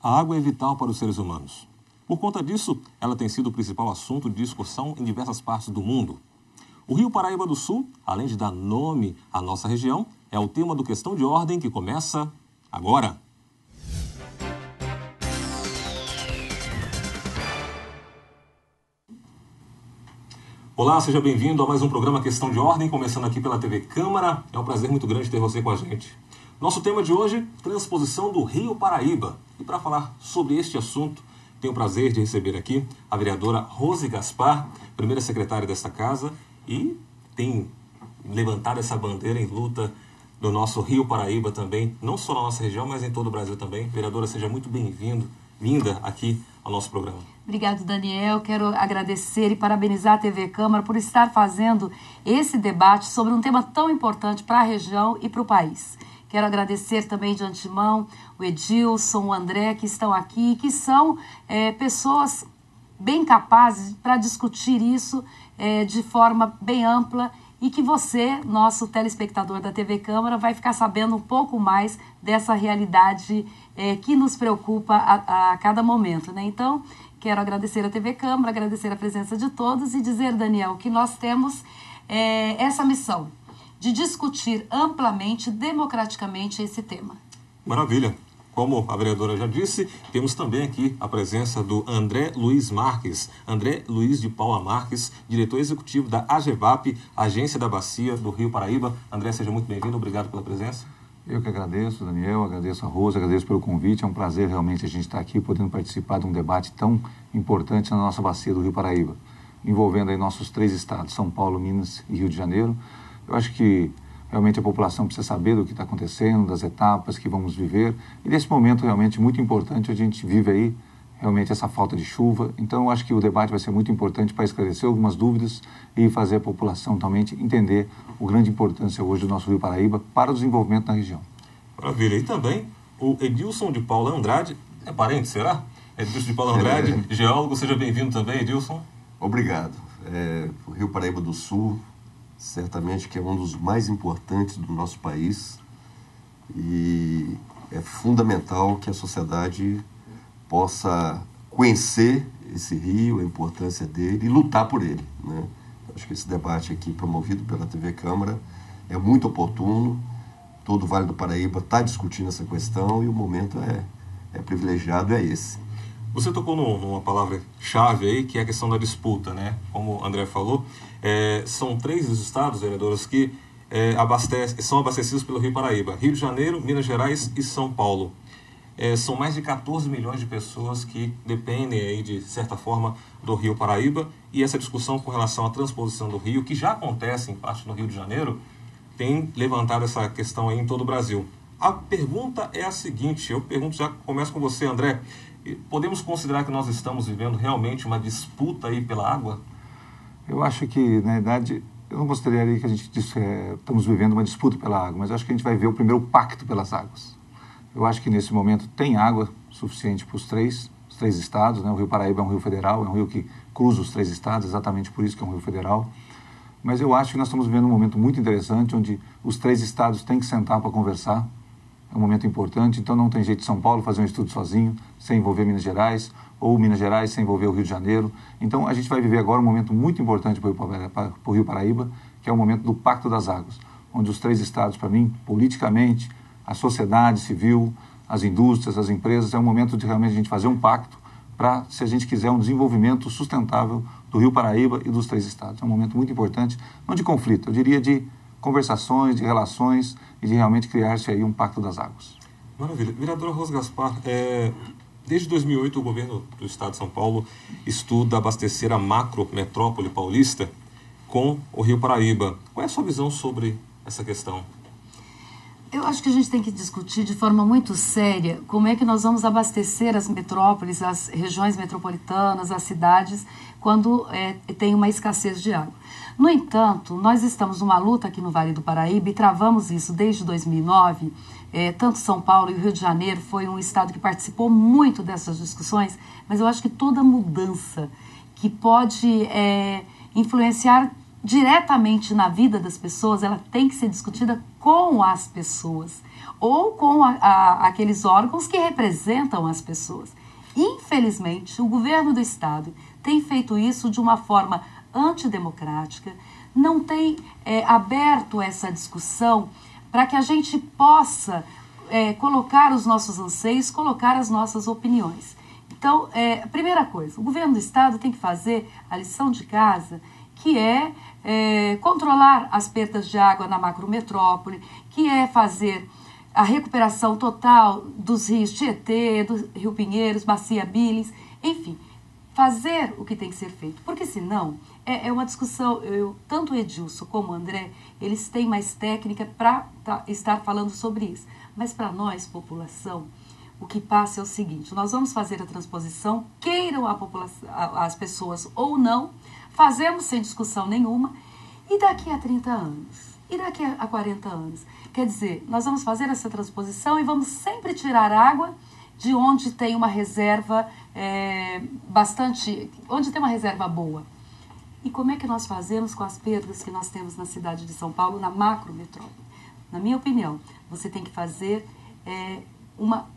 A água é vital para os seres humanos. Por conta disso, ela tem sido o principal assunto de discussão em diversas partes do mundo. O Rio Paraíba do Sul, além de dar nome à nossa região, é o tema do Questão de Ordem que começa agora. Olá, seja bem-vindo a mais um programa Questão de Ordem, começando aqui pela TV Câmara. É um prazer muito grande ter você com a gente. Nosso tema de hoje, transposição do Rio Paraíba. E para falar sobre este assunto, tenho o prazer de receber aqui a vereadora Rose Gaspar, primeira secretária desta casa, e tem levantado essa bandeira em luta do nosso Rio Paraíba também, não só na nossa região, mas em todo o Brasil também. Vereadora, seja muito bem-vinda aqui ao nosso programa. Obrigado, Daniel. Quero agradecer e parabenizar a TV Câmara por estar fazendo esse debate sobre um tema tão importante para a região e para o país. Quero agradecer também de antemão o Edilson, o André, que estão aqui, que são pessoas bem capazes para discutir isso de forma bem ampla e que você, nosso telespectador da TV Câmara, vai ficar sabendo um pouco mais dessa realidade que nos preocupa a cada momento, né? Então, quero agradecer a TV Câmara, agradecer a presença de todos e dizer, Daniel, que nós temos essa missão de discutir amplamente, democraticamente esse tema. Maravilha. Como a vereadora já disse, temos também aqui a presença do André Luiz Marques, André Luiz de Paula Marques, diretor executivo da AGEVAP, Agência da Bacia do Rio Paraíba. André, seja muito bem-vindo, obrigado pela presença. Eu que agradeço, Daniel, agradeço a Rosa, agradeço pelo convite. É um prazer realmente a gente estar aqui podendo participar de um debate tão importante na nossa bacia do Rio Paraíba, envolvendo aí nossos 3 estados, São Paulo, Minas e Rio de Janeiro. Eu acho que realmente a população precisa saber do que está acontecendo, das etapas que vamos viver e desse momento realmente muito importante, a gente vive aí realmente essa falta de chuva. Então eu acho que o debate vai ser muito importante para esclarecer algumas dúvidas e fazer a população realmente entender a grande importância hoje do nosso Rio Paraíba para o desenvolvimento na região. Maravilha. E também o Edilson de Paula Andrade, é parente, será? Edilson de Paula Andrade, geólogo, seja bem-vindo também, Edilson. Obrigado. O Rio Paraíba do Sul, certamente que é um dos mais importantes do nosso país e é fundamental que a sociedade possa conhecer esse rio, a importância dele e lutar por ele, né? Acho que esse debate aqui promovido pela TV Câmara é muito oportuno, todo o Vale do Paraíba está discutindo essa questão e o momento é privilegiado, é esse. Você tocou numa palavra-chave aí, que é a questão da disputa, né? Como o André falou, são 3 os estados, vereadores, que são abastecidos pelo Rio Paraíba. Rio de Janeiro, Minas Gerais e São Paulo. São mais de 14 milhões de pessoas que dependem aí, de certa forma, do Rio Paraíba. E essa discussão com relação à transposição do rio, que já acontece em parte no Rio de Janeiro, tem levantado essa questão aí em todo o Brasil. A pergunta é a seguinte, eu pergunto, já começo com você, André. Podemos considerar que nós estamos vivendo realmente uma disputa aí pela água? Eu acho que, na verdade, eu não consideraria que a gente estamos vivendo uma disputa pela água, mas acho que a gente vai ver o primeiro pacto pelas águas. Eu acho que nesse momento tem água suficiente para os três estados, né? O Rio Paraíba é um rio federal, é um rio que cruza os 3 estados, exatamente por isso que é um rio federal. Mas eu acho que nós estamos vivendo um momento muito interessante, onde os 3 estados têm que sentar para conversar. É um momento importante, então não tem jeito de São Paulo fazer um estudo sozinho, sem envolver Minas Gerais, ou Minas Gerais sem envolver o Rio de Janeiro. Então a gente vai viver agora um momento muito importante para o Rio Paraíba, que é o momento do Pacto das Águas, onde os 3 estados, para mim, politicamente, a sociedade civil, as indústrias, as empresas, é um momento de realmente a gente fazer um pacto para, se a gente quiser, um desenvolvimento sustentável do Rio Paraíba e dos 3 estados. É um momento muito importante, não de conflito, eu diria de conversações, de relações e de realmente criar-se aí um pacto das águas. Maravilha. Vereadora Rose Gaspar, desde 2008 o governo do estado de São Paulo estuda abastecer a macrometrópole paulista com o Rio Paraíba. Qual é a sua visão sobre essa questão? Eu acho que a gente tem que discutir de forma muito séria como é que nós vamos abastecer as metrópoles, as regiões metropolitanas, as cidades, quando tem uma escassez de água. No entanto, nós estamos numa luta aqui no Vale do Paraíba e travamos isso desde 2009. Tanto São Paulo e o Rio de Janeiro foi um estado que participou muito dessas discussões, mas eu acho que toda mudança que pode influenciar diretamente na vida das pessoas, ela tem que ser discutida com as pessoas ou com aqueles órgãos que representam as pessoas. Infelizmente, o governo do estado tem feito isso de uma forma antidemocrática, não tem aberto essa discussão para que a gente possa colocar os nossos anseios, colocar as nossas opiniões. Então, primeira coisa, o governo do estado tem que fazer a lição de casa, que é controlar as perdas de água na macrometrópole, que é fazer a recuperação total dos rios Tietê, do Rio Pinheiros, Bacia Billings, enfim, fazer o que tem que ser feito. Porque senão, é uma discussão, tanto o Edilson como o André, eles têm mais técnica para estar falando sobre isso. Mas para nós, população, o que passa é o seguinte, nós vamos fazer a transposição, queiram as pessoas ou não, fazemos sem discussão nenhuma, e daqui a 30 anos, e daqui a 40 anos, quer dizer, nós vamos fazer essa transposição e vamos sempre tirar água de onde tem uma reserva onde tem uma reserva boa. E como é que nós fazemos com as perdas que nós temos na cidade de São Paulo, na macrometrópole? Na minha opinião, você tem que fazer uma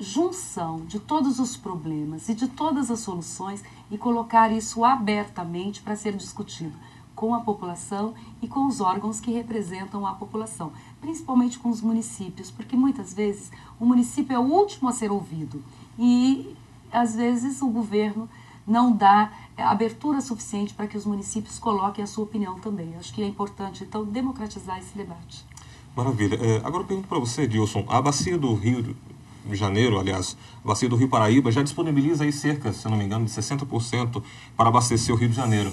junção de todos os problemas e de todas as soluções e colocar isso abertamente para ser discutido com a população e com os órgãos que representam a população, principalmente com os municípios, porque muitas vezes o município é o último a ser ouvido e às vezes o governo não dá abertura suficiente para que os municípios coloquem a sua opinião também. Acho que é importante, então, democratizar esse debate. Maravilha. Agora eu pergunto para você, Edilson, a bacia do Rio de Janeiro, aliás, a bacia do Rio Paraíba, já disponibiliza aí cerca, se eu não me engano, de 60% para abastecer o Rio de Janeiro.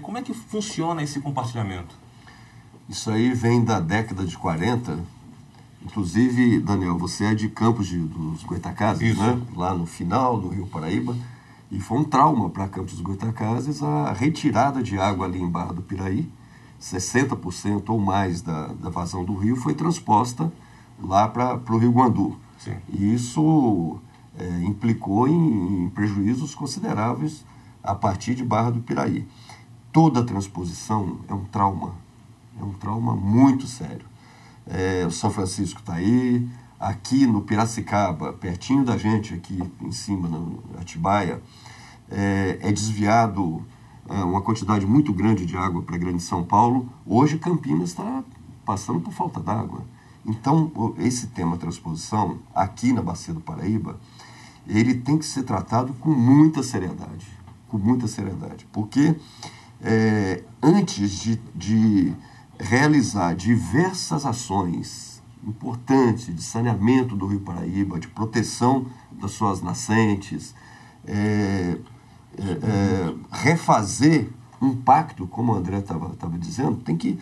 Como é que funciona esse compartilhamento? Isso aí vem da década de 40. Inclusive, Daniel, você é de Campos dos Goytacazes, né? Lá no final do Rio Paraíba. E foi um trauma para Campos dos Goytacazes a retirada de água ali em Barra do Piraí. 60% ou mais da vazão do rio foi transposta lá para o Rio Guandu. Sim. E isso implicou em prejuízos consideráveis a partir de Barra do Piraí. Toda transposição é um trauma muito sério. O São Francisco está aí, aqui no Piracicaba, pertinho da gente, aqui em cima, no Atibaia, é desviado uma quantidade muito grande de água para a Grande São Paulo. Hoje Campinas está passando por falta d'água. Então, esse tema transposição, aqui na Bacia do Paraíba, ele tem que ser tratado com muita seriedade, porque antes de realizar diversas ações importantes de saneamento do Rio Paraíba, de proteção das suas nascentes, refazer um pacto, como o André estava dizendo, tem que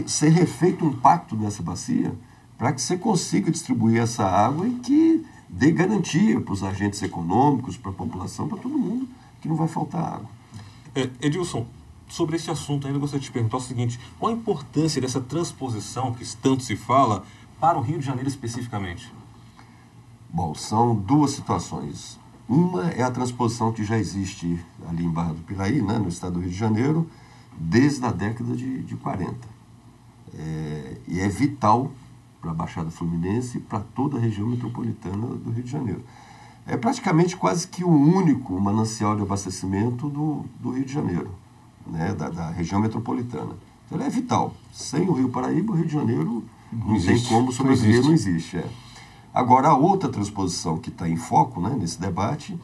ser refeito um pacto nessa bacia para que você consiga distribuir essa água e que dê garantia para os agentes econômicos, para a população, para todo mundo, que não vai faltar água. Edilson, sobre esse assunto ainda gostaria de te perguntar o seguinte: qual a importância dessa transposição que tanto se fala para o Rio de Janeiro especificamente? Bom, são duas situações. Uma é a transposição que já existe ali em Barra do Piraí, né, no estado do Rio de Janeiro, desde a década de 40. E é vital para a Baixada Fluminense e para toda a região metropolitana do Rio de Janeiro. É praticamente quase que o único manancial de abastecimento do Rio de Janeiro, né, da região metropolitana. Então, ele é vital. Sem o Rio Paraíba, o Rio de Janeiro não tem como sobreviver, não existe. Agora, a outra transposição que está em foco, né, nesse debate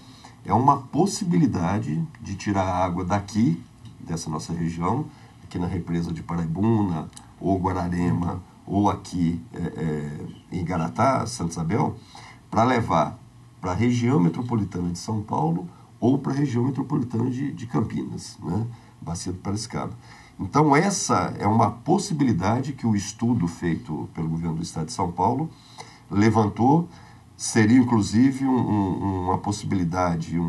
é uma possibilidade de tirar a água daqui, dessa nossa região, aqui na represa de Paraibuna, ou Guararema, ou aqui em Igaratá, Santa Isabel, para levar para a região metropolitana de São Paulo ou para a região metropolitana de Campinas, né? Bacia do Piracicaba. Então, essa é uma possibilidade que o estudo feito pelo governo do estado de São Paulo levantou. Seria, inclusive, uma possibilidade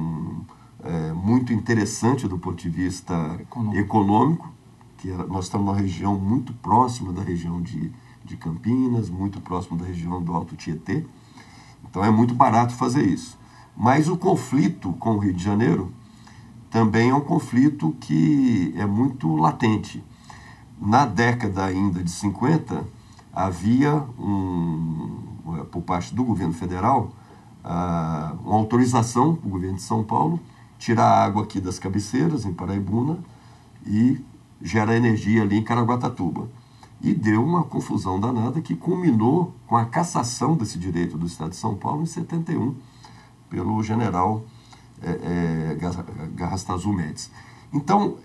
muito interessante do ponto de vista econômico, que nós estamos numa região muito próxima da região de Campinas, muito próximo da região do Alto Tietê. Então, é muito barato fazer isso. Mas o conflito com o Rio de Janeiro também é um conflito que é muito latente. na década ainda de 50, havia, por parte do governo federal, uma autorização para o governo de São Paulo tirar a água aqui das cabeceiras, em Paraibuna, e gerar energia ali em Caraguatatuba. E deu uma confusão danada que culminou com a cassação desse direito do Estado de São Paulo em 71, pelo general Garrastazu Médici. Então,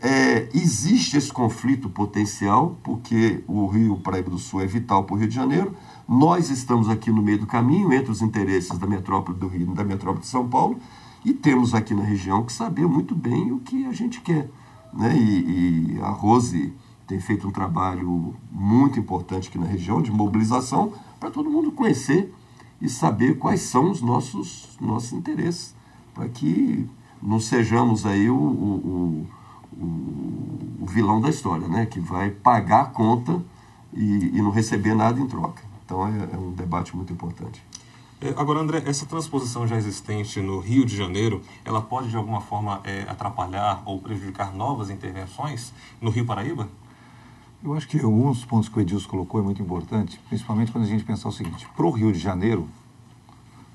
existe esse conflito potencial, porque o Rio Paraíba do Sul é vital para o Rio de Janeiro. Nós estamos aqui no meio do caminho, entre os interesses da metrópole do Rio e da metrópole de São Paulo, e temos aqui na região que saber muito bem o que a gente quer, né? E a Rose tem feito um trabalho muito importante aqui na região, de mobilização, para todo mundo conhecer e saber quais são os nossos interesses, para que não sejamos aí o vilão da história, né? Que vai pagar a conta e não receber nada em troca. Então é um debate muito importante. Agora, André, essa transposição já existente no Rio de Janeiro, ela pode de alguma forma atrapalhar ou prejudicar novas intervenções no Rio Paraíba? Eu acho que alguns pontos que o Edilson colocou é muito importante, principalmente quando a gente pensar o seguinte: para o Rio de Janeiro,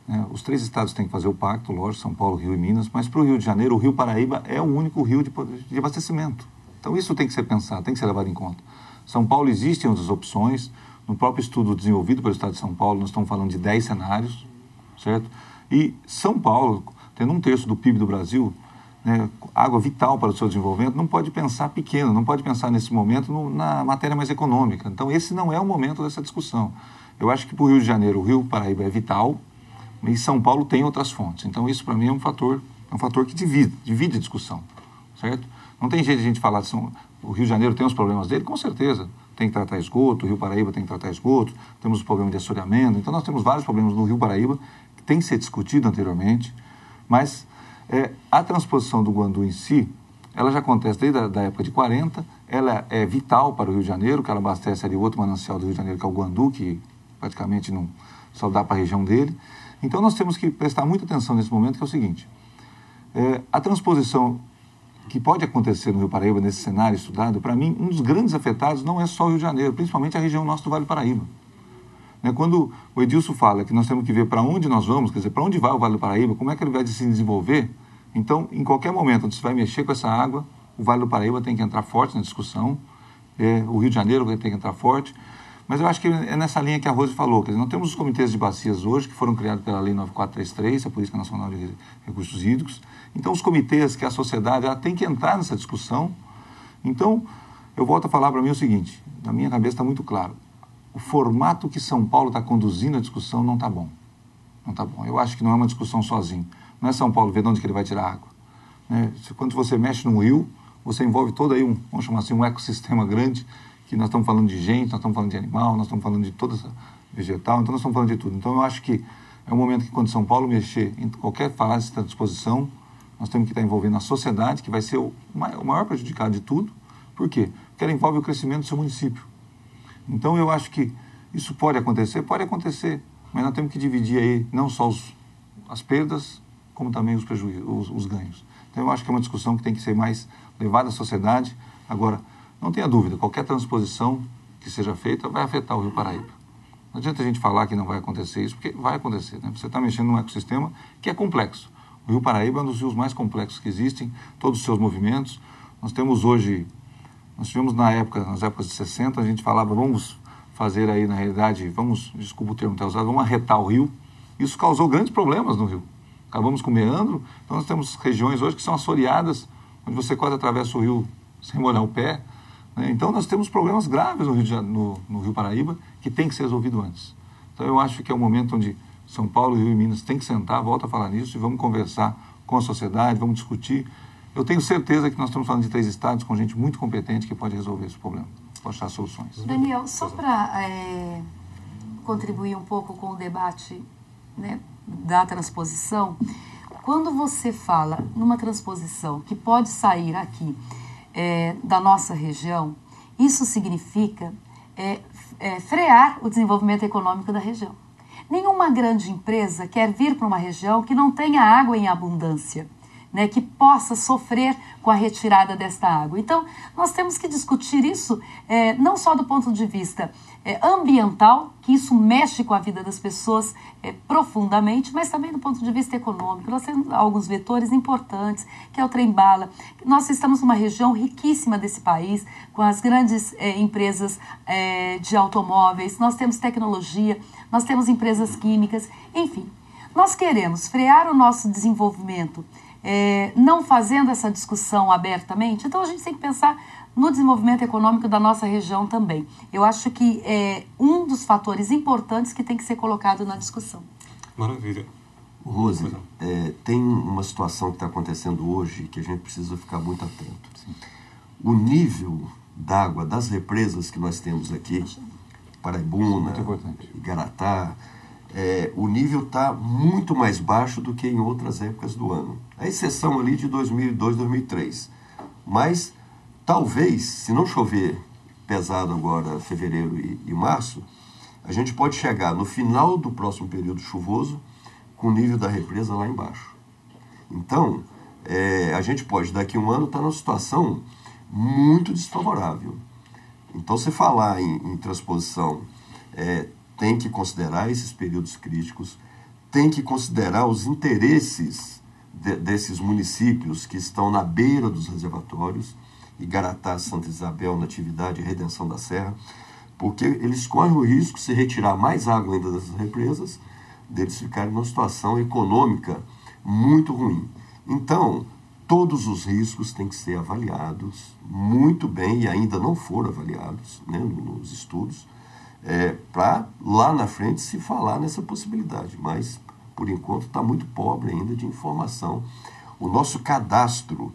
né, os 3 estados têm que fazer o pacto, lógico, São Paulo, Rio e Minas, mas para o Rio de Janeiro, o Rio Paraíba é o único rio de abastecimento. Então isso tem que ser pensado, tem que ser levado em conta. São Paulo existem outras opções. No próprio estudo desenvolvido pelo Estado de São Paulo, nós estamos falando de 10 cenários, certo? E São Paulo, tendo 1/3 do PIB do Brasil, né, água vital para o seu desenvolvimento, não pode pensar pequeno, não pode pensar nesse momento na matéria mais econômica. Então esse não é o momento dessa discussão. Eu acho que para o Rio de Janeiro, o Rio Paraíba é vital, e São Paulo tem outras fontes. Então isso para mim é um fator que divide a discussão, certo? Não tem jeito de a gente falar o Rio de Janeiro tem os problemas dele, com certeza. Tem que tratar esgoto, o Rio Paraíba tem que tratar esgoto, temos o problema de assoreamento. Então nós temos vários problemas no Rio Paraíba que tem que ser discutido anteriormente, mas a transposição do Guandu em si, ela já acontece desde a época de 40, ela é vital para o Rio de Janeiro, que ela abastece ali outro manancial do Rio de Janeiro, que é o Guandu, que praticamente não só dá para a região dele. Então nós temos que prestar muita atenção nesse momento, que é o seguinte: a transposição que pode acontecer no Rio Paraíba, nesse cenário estudado, para mim, um dos grandes afetados não é só o Rio de Janeiro, principalmente a região nossa do Vale do Paraíba. Quando o Edilson fala que nós temos que ver para onde nós vamos, quer dizer, para onde vai o Vale do Paraíba, como é que ele vai se desenvolver, então, em qualquer momento onde você vai mexer com essa água, o Vale do Paraíba tem que entrar forte na discussão, o Rio de Janeiro vai ter que entrar forte, mas eu acho que é nessa linha que a Rose falou, quer dizer, nós temos os comitês de bacias hoje, que foram criados pela Lei 9433, a Política Nacional de Recursos Hídricos. Então, os comitês, que a sociedade, ela tem que entrar nessa discussão. Então, eu volto a falar para mim o seguinte: na minha cabeça está muito claro, o formato que São Paulo está conduzindo a discussão não está bom. Não está bom. Eu acho que não é uma discussão sozinho. Não é São Paulo ver de onde que ele vai tirar água. Quando você mexe num rio, você envolve todo aí vamos chamar assim, um ecossistema grande, que nós estamos falando de gente, nós estamos falando de animal, nós estamos falando de toda essa vegetal, então nós estamos falando de tudo. Então eu acho que é um momento que quando São Paulo mexer em qualquer fase da disposição, nós temos que estar envolvendo a sociedade, que vai ser o maior prejudicado de tudo. Por quê? Porque ela envolve o crescimento do seu município. Então eu acho que isso pode acontecer, mas nós temos que dividir aí não só as perdas, como também os prejuízos, os ganhos. Então eu acho que é uma discussão que tem que ser mais levada à sociedade. Agora, não tenha dúvida, qualquer transposição que seja feita vai afetar o Rio Paraíba. Não adianta a gente falar que não vai acontecer isso, porque vai acontecer, né? Você está mexendo num ecossistema que é complexo. O Rio Paraíba é um dos rios mais complexos que existem, todos os seus movimentos. Nós tivemos nas épocas de 60, a gente falava, vamos fazer aí, na realidade, desculpa o termo que está usado, vamos arretar o rio. Isso causou grandes problemas no rio. Acabamos com o meandro, então nós temos regiões hoje que são assoreadas, onde você quase atravessa o rio sem molhar o pé. Então nós temos problemas graves no Rio Paraíba que tem que ser resolvido antes. Então eu acho que é um momento onde São Paulo, Rio e Minas tem que sentar, volta a falar nisso e vamos conversar com a sociedade, vamos discutir. Eu tenho certeza que nós estamos falando de 3 estados com gente muito competente que pode resolver esse problema, pode achar soluções. Daniel, só para contribuir um pouco com o debate, né, da transposição, quando você fala numa transposição que pode sair aqui da nossa região, isso significa frear o desenvolvimento econômico da região. Nenhuma grande empresa quer vir para uma região que não tenha água em abundância. né, que possa sofrer com a retirada desta água. Então, nós temos que discutir isso não só do ponto de vista ambiental, que isso mexe com a vida das pessoas profundamente, mas também do ponto de vista econômico. Nós temos alguns vetores importantes, que é o trem-bala. Nós estamos numa região riquíssima desse país, com as grandes empresas de automóveis, nós temos tecnologia, nós temos empresas químicas, enfim. Nós queremos frear o nosso desenvolvimento não fazendo essa discussão abertamente, então a gente tem que pensar no desenvolvimento econômico da nossa região também. Eu acho que é um dos fatores importantes que tem que ser colocado na discussão. Maravilha. Rose, tem uma situação que está acontecendo hoje que a gente precisa ficar muito atento. Sim. O nível d'água das represas que nós temos aqui, Paraibuna, Igaratá, o nível está muito mais baixo do que em outras épocas do ano. A exceção ali de 2002, 2003. Mas, talvez, se não chover pesado agora, fevereiro e março, a gente pode chegar no final do próximo período chuvoso com o nível da represa lá embaixo. Então, a gente pode, daqui a um ano, estar numa situação muito desfavorável. Então, se falar em transposição, tem que considerar esses períodos críticos, tem que considerar os interesses desses municípios que estão na beira dos reservatórios, Igaratá, Santa Isabel, Natividade e Redenção da Serra, porque eles correm o risco, se retirar mais água ainda dessas represas, deles ficarem numa situação econômica muito ruim. Então, todos os riscos têm que ser avaliados muito bem, e ainda não foram avaliados, né, nos estudos, para lá na frente se falar nessa possibilidade. Mas, por enquanto, está muito pobre ainda de informação. O nosso cadastro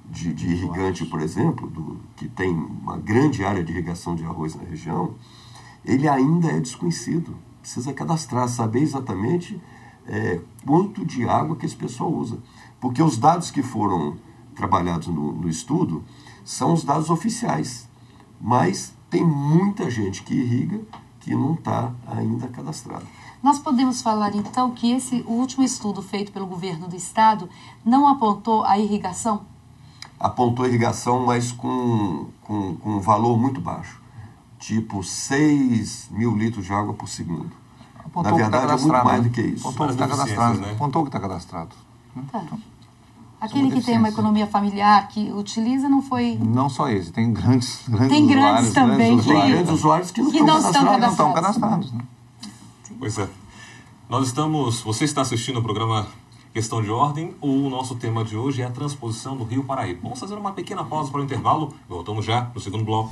de irrigante, por exemplo, que tem uma grande área de irrigação de arroz na região, ele ainda é desconhecido. Precisa cadastrar, saber exatamente quanto de água que esse pessoal usa. Porque os dados que foram trabalhados no estudo são os dados oficiais. Mas tem muita gente que irriga que não está ainda cadastrado. Nós podemos falar, então, que o último estudo feito pelo governo do estado não apontou a irrigação? Apontou a irrigação, mas com um valor muito baixo. Tipo 6 mil litros de água por segundo. Apontou. Na verdade, é muito mais do que isso. Apontou que está cadastrado. Né? Apontou que está cadastrado. Tá. Aquele que tem uma economia familiar, que utiliza, não foi... Não só esse, tem grandes tem grandes usuários, também. Grandes usuários que não estão cadastrados. Né? Pois é. Você está assistindo o programa Questão de Ordem. O nosso tema de hoje é a transposição do Rio Paraíba. Vamos fazer uma pequena pausa para o intervalo. Voltamos já no segundo bloco.